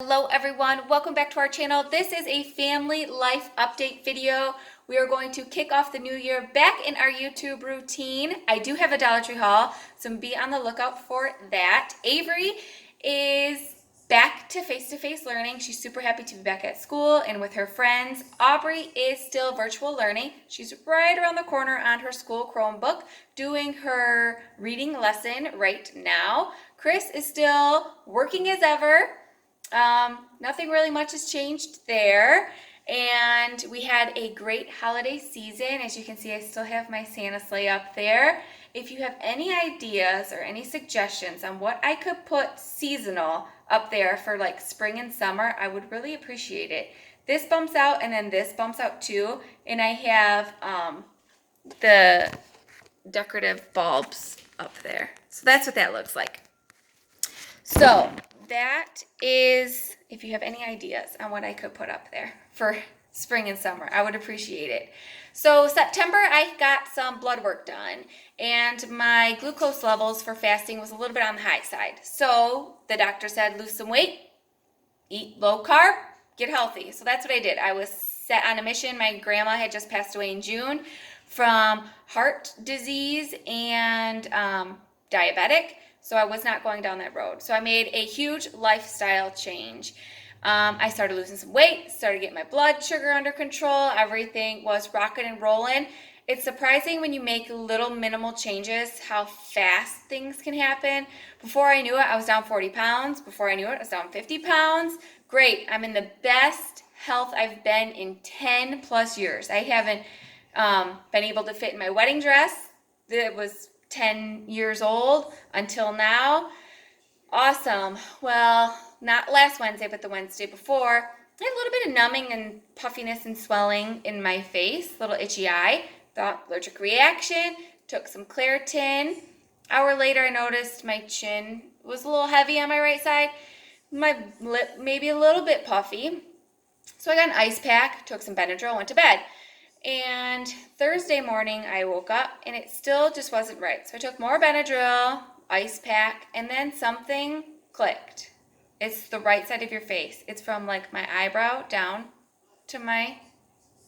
Hello everyone, welcome back to our channel. This is a family life update video. We are going to kick off the new year back in our YouTube routine. I do have a Dollar Tree haul, so be on the lookout for that. Avery is back to face-to-face learning. She's super happy to be back at school and with her friends. Aubrey is still virtual learning. She's right around the corner on her school Chromebook doing her reading lesson right now. Chris is still working as ever. Nothing really much has changed there. And we had a great holiday season. As you can see, I still have my Santa sleigh up there. If you have any ideas or any suggestions on what I could put seasonal up there for like spring and summer, I would really appreciate it. This bumps out and then this bumps out too. And I have the decorative bulbs up there. So that's what that looks like. So that is, if you have any ideas on what I could put up there for spring and summer, I would appreciate it. So September, I got some blood work done, and my glucose levels for fasting was a little bit on the high side. So the doctor said, lose some weight, eat low carb, get healthy. So that's what I did. I was set on a mission. My grandma had just passed away in June from heart disease and diabetic. So I was not going down that road. So I made a huge lifestyle change. I started losing some weight, started getting my blood sugar under control. Everything was rocking and rolling. It's surprising when you make little minimal changes how fast things can happen. Before I knew it, I was down 40 pounds. Before I knew it, I was down 50 pounds. Great. I'm in the best health I've been in 10 plus years. I haven't been able to fit in my wedding dress. It was 10 years old until now. Awesome. Well, not last Wednesday, but the Wednesday before, I had a little bit of numbing and puffiness and swelling in my face, little itchy eye. Thought allergic reaction, took some Claritin. Hour later, I noticed my chin was a little heavy on my right side. My lip maybe a little bit puffy. So I got an ice pack, took some Benadryl, went to bed. And Thursday morning, I woke up and it still just wasn't right. So I took more Benadryl, ice pack, and then something clicked. It's the right side of your face. It's from like my eyebrow down to my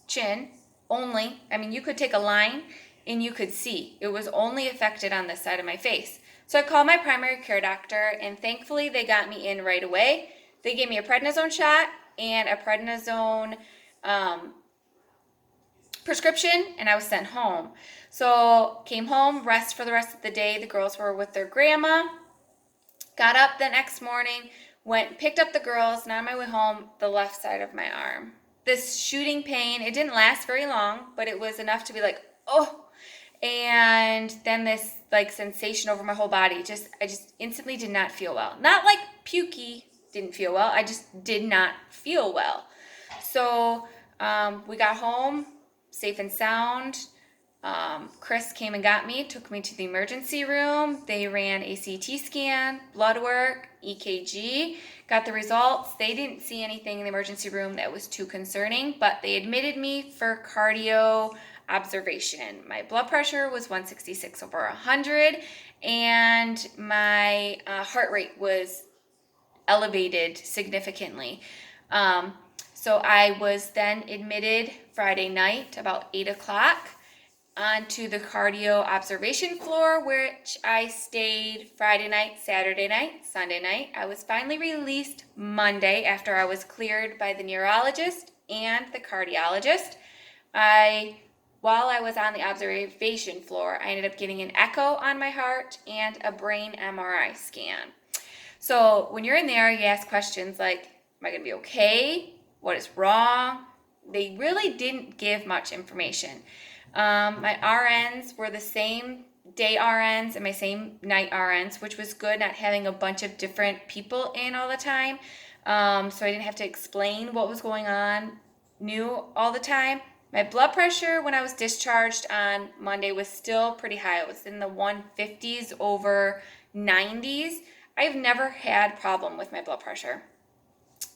chin only. I mean, you could take a line and you could see. It was only affected on this side of my face. So I called my primary care doctor and thankfully they got me in right away. They gave me a prednisone shot and a prednisone prescription, and I was sent home. So came home, rest for the rest of the day. The girls were with their grandma. Got up the next morning, picked up the girls, and on my way home, the left side of my arm. This shooting pain, it didn't last very long, but it was enough to be like, oh. And then this like sensation over my whole body. I just instantly did not feel well. Not like pukey, didn't feel well. I just did not feel well. So we got home, safe and sound. Chris came and got me, took me to the emergency room. They ran a CT scan, blood work, EKG, got the results. They didn't see anything in the emergency room that was too concerning, but they admitted me for cardio observation. My blood pressure was 166 over 100, and my heart rate was elevated significantly. So I was then admitted Friday night about 8 o'clock onto the cardio observation floor, which I stayed Friday night, Saturday night, Sunday night. I was finally released Monday after I was cleared by the neurologist and the cardiologist. While I was on the observation floor, I ended up getting an echo on my heart and a brain MRI scan. So when you're in there, you ask questions like, am I going to be okay? What is wrong? They really didn't give much information. My RNs were the same day RNs and my same night RNs, which was good, not having a bunch of different people in all the time. So I didn't have to explain what was going on new all the time. My blood pressure when I was discharged on Monday was still pretty high. It was in the 150s over 90s. I've never had a problem with my blood pressure.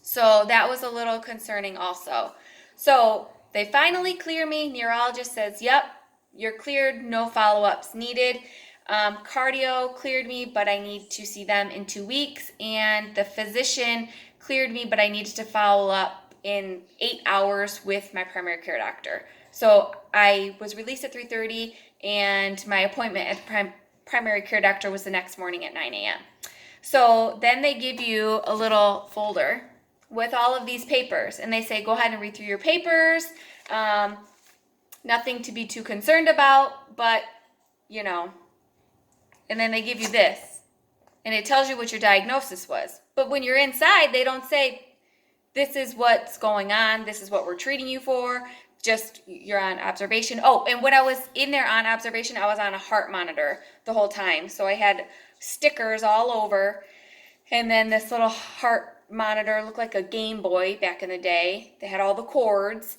So that was a little concerning also. So they finally clear me. Neurologist says, yep, you're cleared, no follow-ups needed. Cardio cleared me, but I need to see them in 2 weeks. And the physician cleared me, but I needed to follow up in 8 hours with my primary care doctor. So I was released at 3:30, and my appointment at the primary care doctor was the next morning at 9 a.m. So then they give you a little folder with all of these papers, and they say, go ahead and read through your papers. Nothing to be too concerned about, but, and then they give you this, and it tells you what your diagnosis was. But when you're inside, they don't say, this is what's going on, this is what we're treating you for, just you're on observation. Oh, and when I was in there on observation, I was on a heart monitor the whole time. So I had stickers all over, and then this little heart monitor looked like a Game Boy back in the day. They had all the cords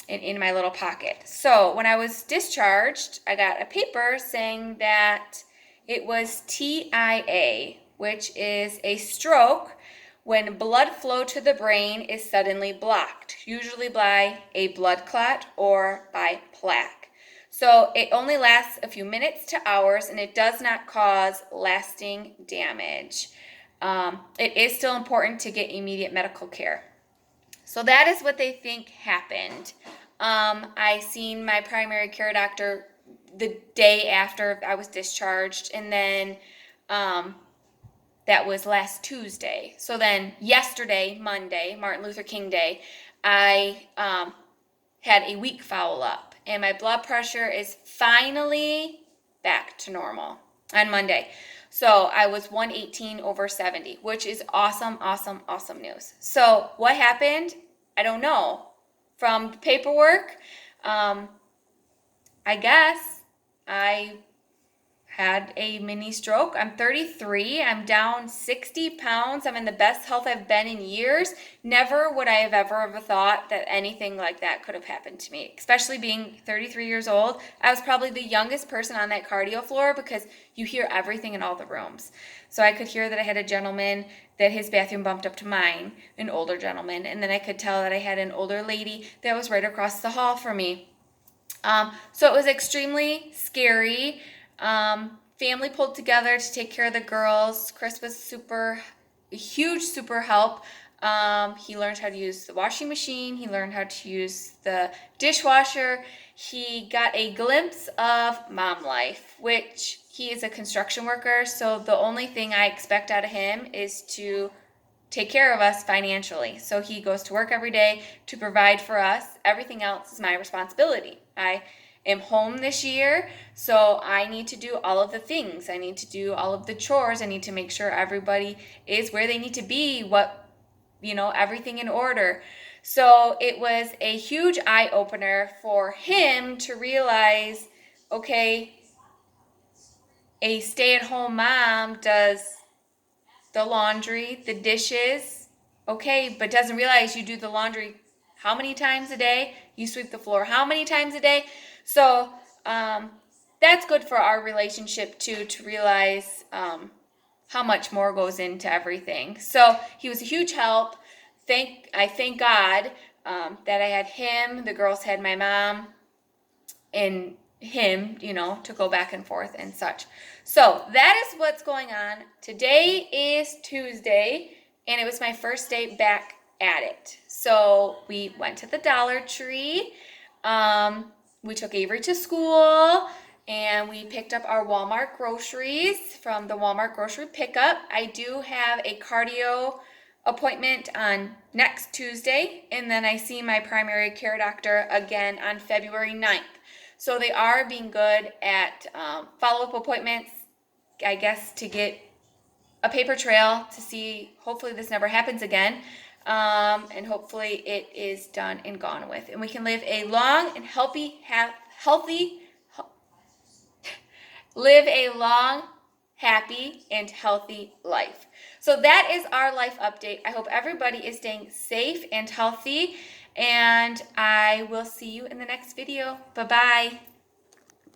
in my little pocket. So when I was discharged, I got a paper saying that it was TIA, which is a stroke when blood flow to the brain is suddenly blocked, usually by a blood clot or by plaque. So it only lasts a few minutes to hours, and it does not cause lasting damage. It is still important to get immediate medical care. So that is what they think happened. I seen my primary care doctor the day after I was discharged, and then that was last Tuesday. So then yesterday, Monday, Martin Luther King Day, I had a week follow-up, and my blood pressure is finally back to normal on Monday. So I was 118/70, which is awesome, awesome, awesome news. So what happened? I don't know. From the paperwork, I guess I had a mini stroke. I'm 33. I'm down 60 pounds. I'm in the best health I've been in years. Never would I have ever thought that anything like that could have happened to me, especially being 33 years old. I was probably the youngest person on that cardio floor because you hear everything in all the rooms. So I could hear that I had a gentleman that his bathroom bumped up to mine, an older gentleman, and then I could tell that I had an older lady that was right across the hall from me. So it was extremely scary. Family pulled together to take care of the girls. Chris was a huge super help. He learned how to use the washing machine. He learned how to use the dishwasher. He got a glimpse of mom life, which he is a construction worker. So the only thing I expect out of him is to take care of us financially. So he goes to work every day to provide for us. Everything else is my responsibility. I am home this year, so I need to do all of the things. I need to do all of the chores. I need to make sure everybody is where they need to be, everything in order. So it was a huge eye-opener for him to realize, okay, a stay-at-home mom does the laundry, the dishes, okay, but doesn't realize you do the laundry how many times a day? You sweep the floor how many times a day? So that's good for our relationship too, to realize how much more goes into everything. So he was a huge help. I thank God that I had him. The girls had my mom and him, to go back and forth and such. So that is what's going on. Today is Tuesday, and it was my first day back at it. So we went to the Dollar Tree. We took Avery to school, and we picked up our Walmart groceries from the Walmart grocery pickup. I do have a cardio appointment on next Tuesday, and then I see my primary care doctor again on February 9th. So they are being good at follow-up appointments, I guess, to get a paper trail to see, hopefully this never happens again, and hopefully it is done and gone with, and we can live a long and live a long, happy, and healthy life. So that is our life update. I hope everybody is staying safe and healthy, and I will see you in the next video. Bye-bye.